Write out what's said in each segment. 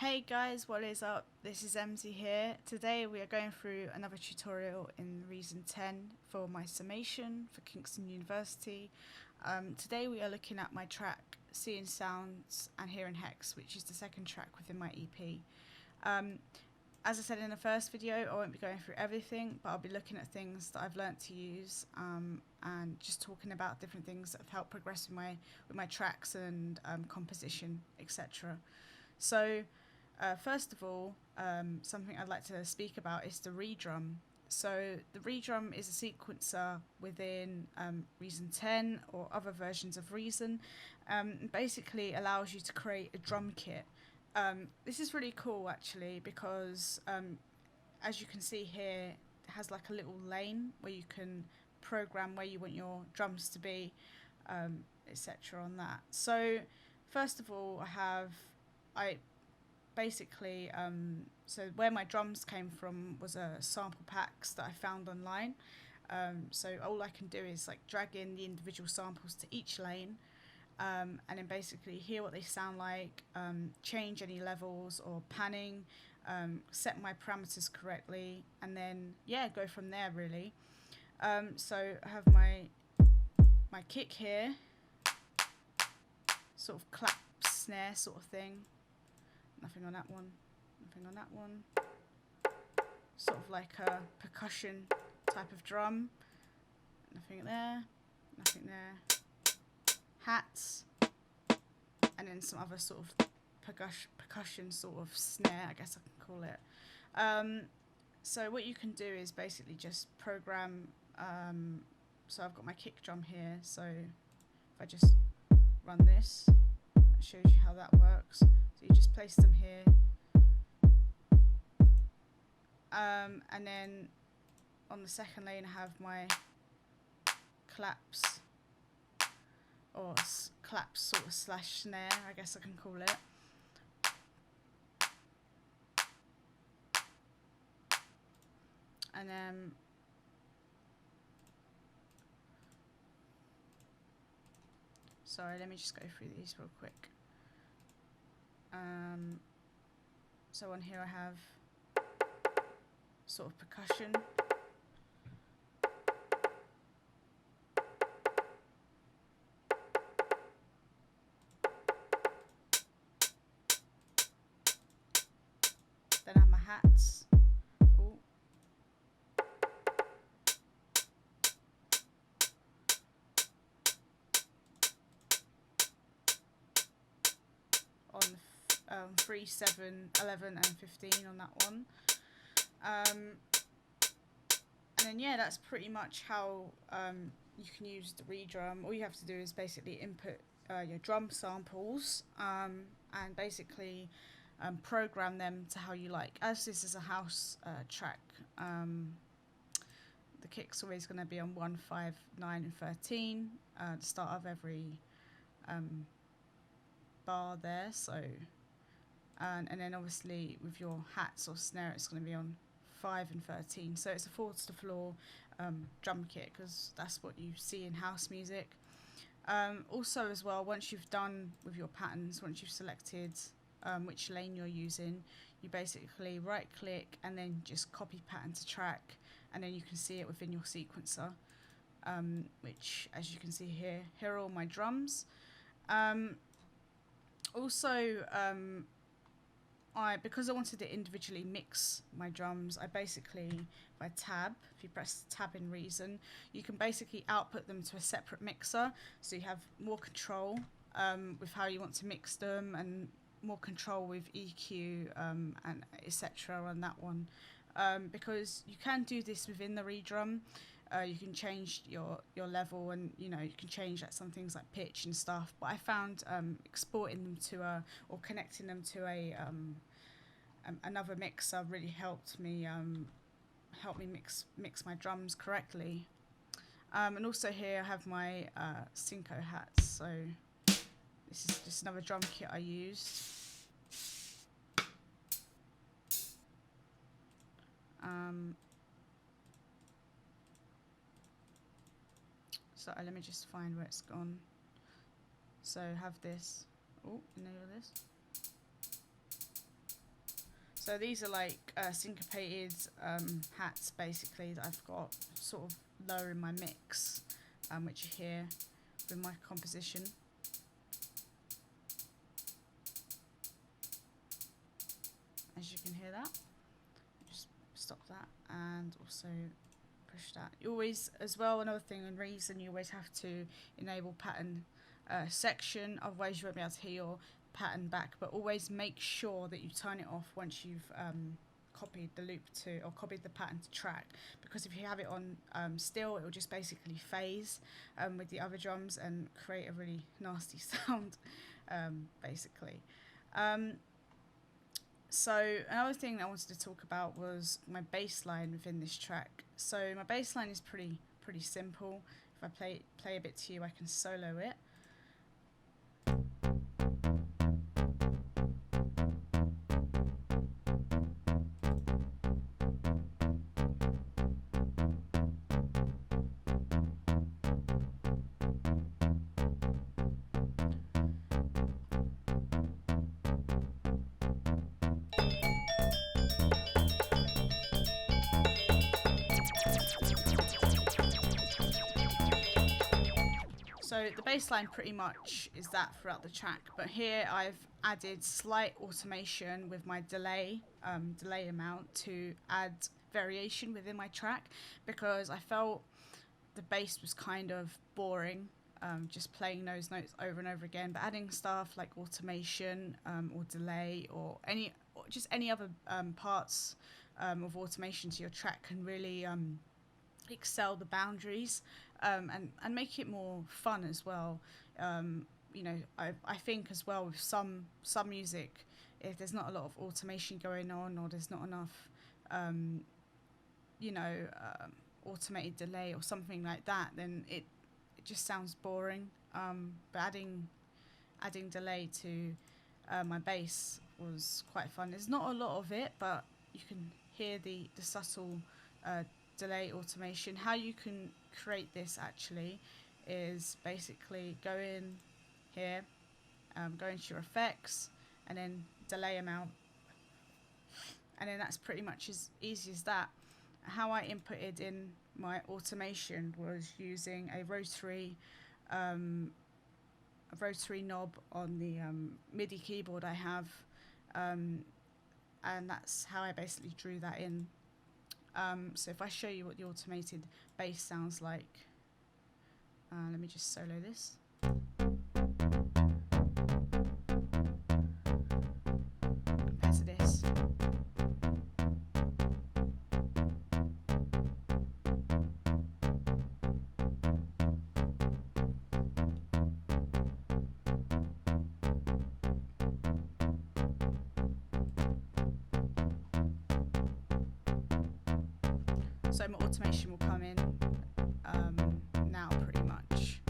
Hey guys, what is up? This is MZ here. Today we are going through another tutorial in Reason 10 for my summation for Kingston University. Today we are looking at my track Seeing Sounds and Hearing Hex, which is the second track within my EP. As I said in the first video, I won't be going through everything, but I'll be looking at things that I've learnt to use and just talking about different things that have helped progress with my tracks and composition, etc. So first of all, something I'd like to speak about is the redrum. So the redrum is a sequencer within Reason 10 or other versions of Reason. Basically allows you to create a drum kit. This is really cool actually because as you can see here, it has like a little lane where you can program where you want your drums to be, etc. on that. So first of all, I basically, so where my drums came from was sample packs that I found online. So all I can do is like drag in the individual samples to each lane, and then basically hear what they sound like, change any levels or panning, set my parameters correctly, and then yeah, go from there really. So I have my kick here, sort of clap snare sort of thing. Nothing on that one, nothing on that one. Sort of like a percussion type of drum. Nothing there, nothing there. Hats, and then some other sort of percussion sort of snare, I guess I can call it. So what you can do is basically just program, so I've got my kick drum here, so if I just run this, it shows you how that works. So you just place them here, and then on the second lane I have my claps, or claps sort of slash snare, I guess I can call it. And then sorry, let me just go through these real quick. So on here I have sort of percussion. Then I have my hats. Ooh. On 3, 7, 11 and 15 on that one. And then yeah, that's pretty much how you can use the redrum. All you have to do is basically input your drum samples and basically program them to how you like. As this is a house track, the kick's always going to be on 1, 5, 9 and 13, the start of every bar there. So and then obviously with your hats or snare it's going to be on 5 and 13. So it's a 4 to the floor drum kit because that's what you see in house music. Also as well, once you've done with your patterns, once you've selected which lane you're using, you basically right click and then just copy pattern to track, and then you can see it within your sequencer, which as you can see here are all my drums. Because I wanted to individually mix my drums, I basically, by tab, if you press tab in Reason, you can basically output them to a separate mixer, so you have more control with how you want to mix them, and more control with EQ and etc. on that one. Because you can do this within the redrum. You can change your level, and you can change like some things like pitch and stuff, but I found exporting them to or connecting them to another mixer really helped me mix my drums correctly. And also here I have my Cinco hats, so this is just another drum kit I used. So let me just find where it's gone. So have this. Oh, enable this. So these are like syncopated hats basically that I've got sort of lower in my mix, which you hear with my composition. As you can hear that, just stop that and also push that. You always, as well, another thing and reason, you always have to enable pattern section, otherwise you won't be able to hear your pattern back, but always make sure that you turn it off once you've copied the loop to, or copied the pattern to track, because if you have it on still, it will just basically phase with the other drums and create a really nasty sound, basically. So another thing that I wanted to talk about was my bass line within this track. So my bass line is pretty simple. If I play a bit to you, I can solo it. So the bass line pretty much is that throughout the track, but here I've added slight automation with my delay amount to add variation within my track, because I felt the bass was kind of boring, just playing those notes over and over again. But adding stuff like automation or delay or just any other parts of automation to your track can really excel the boundaries and make it more fun as well. You know, I think as well with some music, if there's not a lot of automation going on, or there's not enough automated delay or something like that, then it just sounds boring. But adding delay to my bass was quite fun. There's not a lot of it, but you can hear the subtle delay automation. How you can create this actually is basically go in here, go into your effects, and then delay amount, and then that's pretty much as easy as that. How I inputted in my automation was using a rotary knob on the MIDI keyboard I have, and that's how I basically drew that in. So if I show you what the automated bass sounds like, let me just solo this. Compared to this. So my automation will come in now pretty much.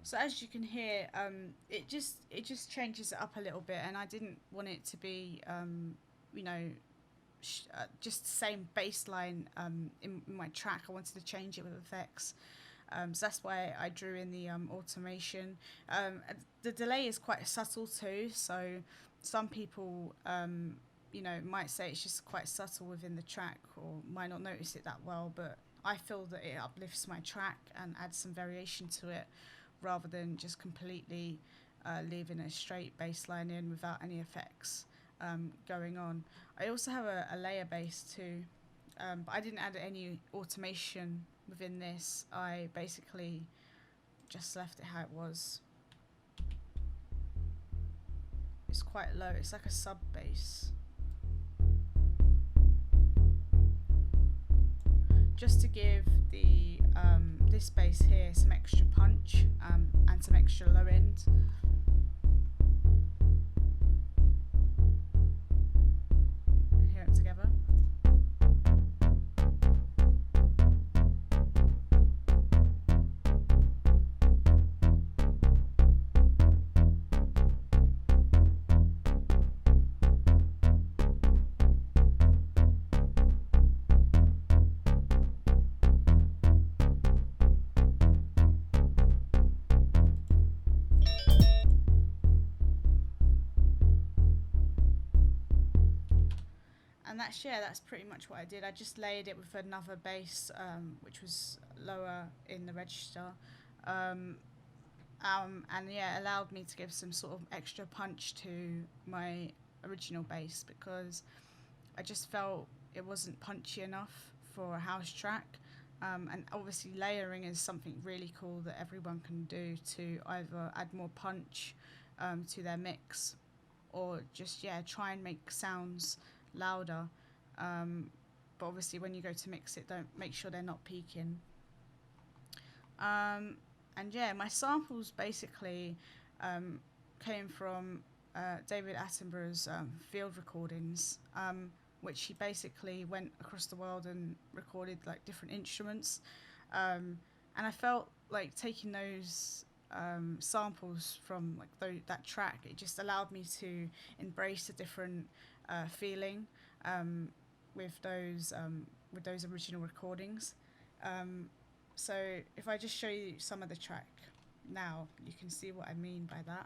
So as you can hear, it just changes it up a little bit, and I didn't want it to be, just the same bass line in my track. I wanted to change it with effects, so that's why I drew in the automation. The delay is quite subtle too, so some people might say it's just quite subtle within the track, or might not notice it that well, but I feel that it uplifts my track and adds some variation to it, rather than just completely leaving a straight bass line in without any effects going on. I also have a layer bass too, but I didn't add any automation within this. I basically just left it how it was. It's quite low, it's like a sub bass. Just to give the this bass here some extra punch and some extra low end. Hear it together. And that's pretty much what I did. I just layered it with another bass, which was lower in the register, and yeah, it allowed me to give some sort of extra punch to my original bass, because I just felt it wasn't punchy enough for a house track. And obviously layering is something really cool that everyone can do to either add more punch to their mix, or just try and make sounds louder. But obviously when you go to mix it, don't make sure they're not peaking. And my samples basically came from David Attenborough's field recordings, which he basically went across the world and recorded like different instruments. And I felt like taking those samples from like that track, it just allowed me to embrace a different feeling with those original recordings. So if I just show you some of the track now, you can see what I mean by that.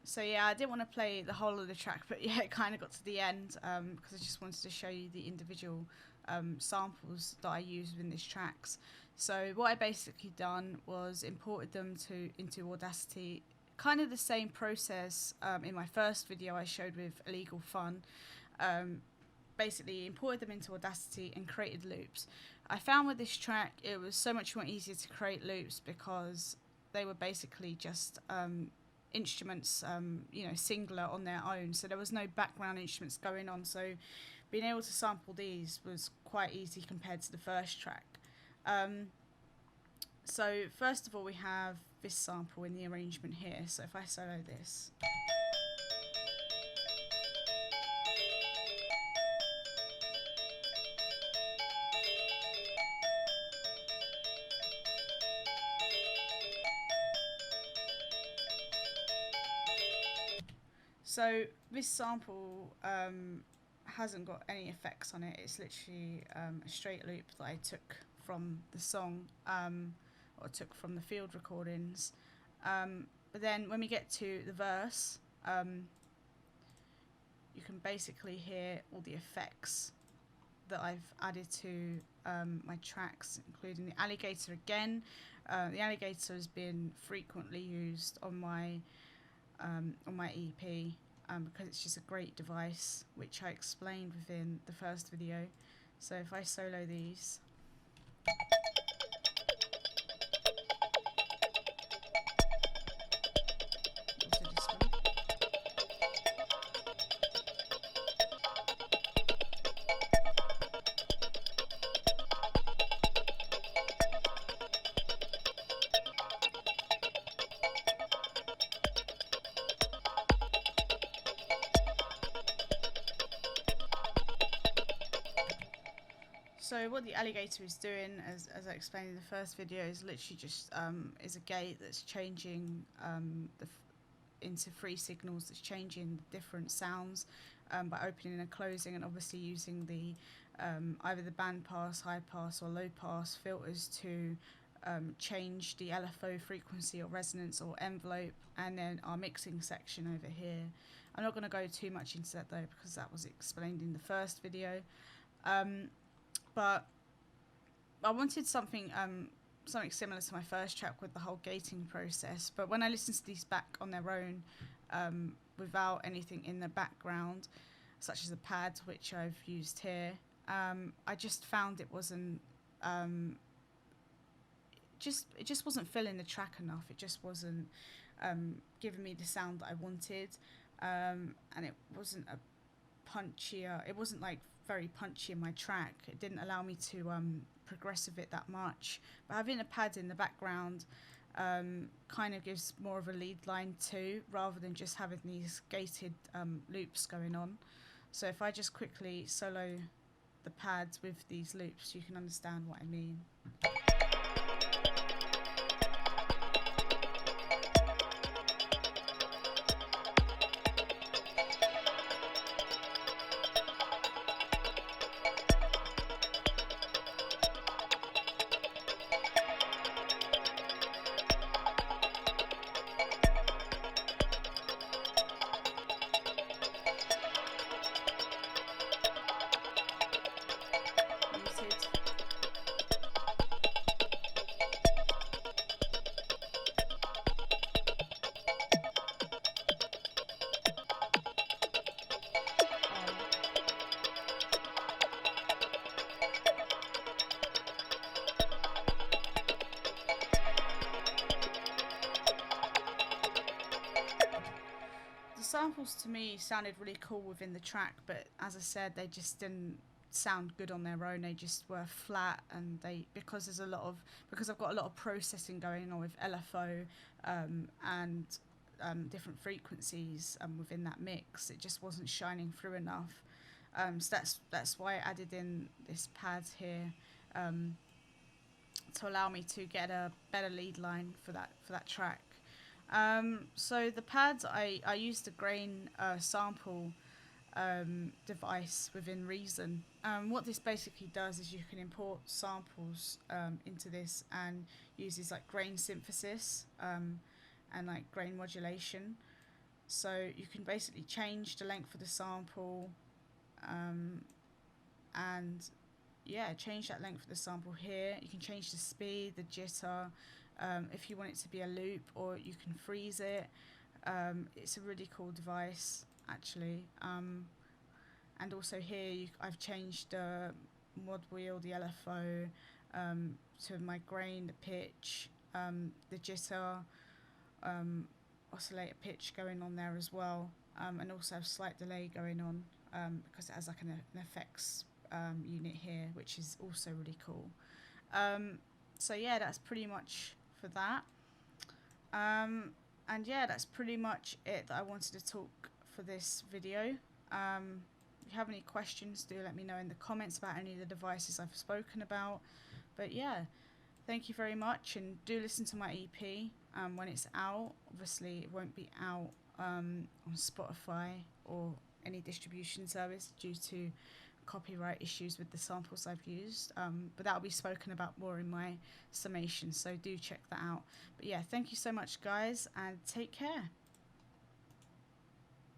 So yeah, I didn't want to play the whole of the track, but yeah, it kind of got to the end because I just wanted to show you the individual samples that I used within these tracks. So what I basically done was imported them into Audacity, kind of the same process in my first video I showed with Illegal Fun, basically imported them into Audacity and created loops. I found with this track it was so much more easier to create loops because they were basically just instruments, singular on their own. So there was no background instruments going on. So being able to sample these was quite easy compared to the first track. So first of all, we have this sample in the arrangement here. So if I solo this. So this sample hasn't got any effects on it. It's literally a straight loop that I took from the song, or took from the field recordings. But then when we get to the verse, you can basically hear all the effects that I've added to my tracks, including the alligator again. The alligator has been frequently used on my EP because it's just a great device, which I explained within the first video. So if I solo these. So what the alligator is doing, as I explained in the first video, is literally just is a gate that's changing into free signals, that's changing different sounds by opening and closing, and obviously using the either the band pass, high pass or low pass filters to change the LFO frequency or resonance or envelope, and then our mixing section over here. I'm not going to go too much into that though because that was explained in the first video. But I wanted something similar to my first track with the whole gating process. But when I listened to these back on their own, without anything in the background, such as the pads which I've used here, I just found it wasn't it just wasn't filling the track enough. It just wasn't giving me the sound that I wanted, and it wasn't it wasn't like very punchy in my track. It didn't allow me to progress with it that much. But having a pad in the background kind of gives more of a lead line too, rather than just having these gated loops going on. So if I just quickly solo the pads with these loops, you can understand what I mean. Samples to me sounded really cool within the track, but as I said, they just didn't sound good on their own. They just were flat, and because I've got a lot of processing going on with LFO and different frequencies within that mix, it just wasn't shining through enough. So that's why I added in this pad here to allow me to get a better lead line for that track. So the pads, I used a grain sample device within Reason. What this basically does is you can import samples into this and uses like grain synthesis and like grain modulation. So you can basically change the length of the sample and yeah, change that length of the sample here. You can change the speed, the jitter, if you want it to be a loop, or you can freeze it. It's a really cool device actually. And also here I've changed the mod wheel, the LFO, to my grain, the pitch, the jitter, oscillator pitch going on there as well, and also a slight delay going on because it has like an effects unit here, which is also really cool. So yeah, that's pretty much for that. And yeah, that's pretty much it that I wanted to talk for this video. If you have any questions, do let me know in the comments about any of the devices I've spoken about. But yeah, thank you very much, and do listen to my EP when it's out. Obviously, it won't be out on Spotify or any distribution service due to copyright issues with the samples I've used, but that'll be spoken about more in my summation, so do check that out. But yeah, thank you so much guys, and take care.